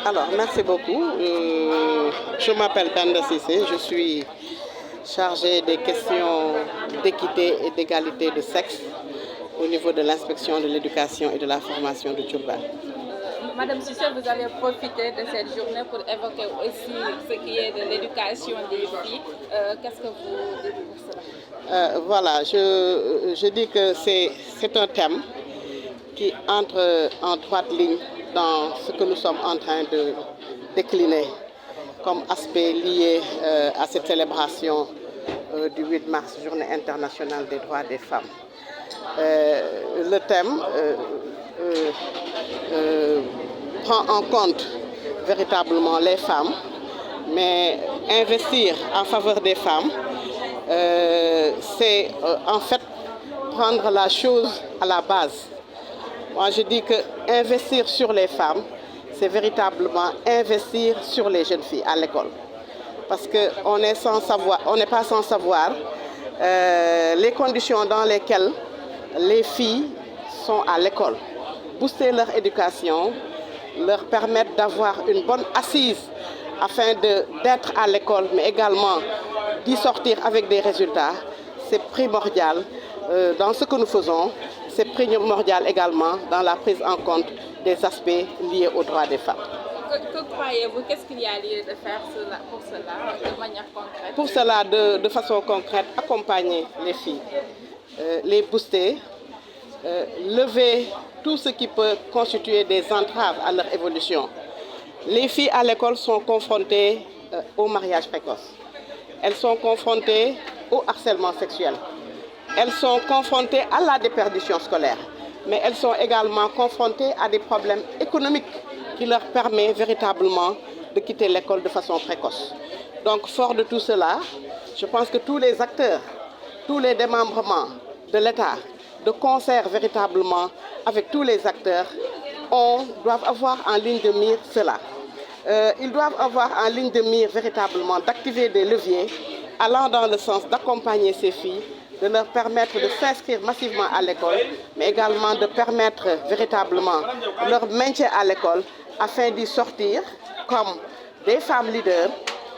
Alors, merci beaucoup. Je m'appelle Penda Cissé, je suis chargée des questions d'équité et d'égalité de sexe au niveau de l'inspection de l'éducation et de la formation de Diourbel. Madame Cissé, vous avez profité de cette journée pour évoquer aussi ce qui est de l'éducation des filles. Qu'est-ce que vous dites pour cela? Voilà, je dis que c'est un thème qui entre en droite ligne dans ce que nous sommes en train de décliner comme aspect lié à cette célébration du 8 mars, Journée internationale des droits des femmes. Le thème prend en compte véritablement les femmes, mais investir en faveur des femmes, c'est en fait prendre la chose à la base. Moi, je dis que investir sur les femmes, c'est véritablement investir sur les jeunes filles à l'école. Parce qu'on n'est pas sans savoir les conditions dans lesquelles les filles sont à l'école. Booster leur éducation, leur permettre d'avoir une bonne assise afin d'être à l'école, mais également d'y sortir avec des résultats, c'est primordial dans ce que nous faisons. C'est primordial également dans la prise en compte des aspects liés aux droits des femmes. Que croyez-vous? Qu'est-ce qu'il y a lieu de faire pour cela de manière concrète? Pour cela, de façon concrète, accompagner les filles, les booster, lever tout ce qui peut constituer des entraves à leur évolution. Les filles à l'école sont confrontées au mariage précoce. Elles sont confrontées au harcèlement sexuel. Elles sont confrontées à la déperdition scolaire, mais elles sont également confrontées à des problèmes économiques qui leur permettent véritablement de quitter l'école de façon précoce. Donc, fort de tout cela, je pense que tous les acteurs, tous les démembrements de l'État, de concert véritablement avec tous les acteurs, doivent avoir en ligne de mire cela. Ils doivent avoir en ligne de mire véritablement d'activer des leviers allant dans le sens d'accompagner ces filles, de leur permettre de s'inscrire massivement à l'école, mais également de permettre véritablement leur maintien à l'école afin d'y sortir comme des femmes leaders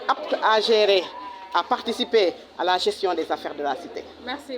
aptes à gérer, à participer à la gestion des affaires de la cité. Merci.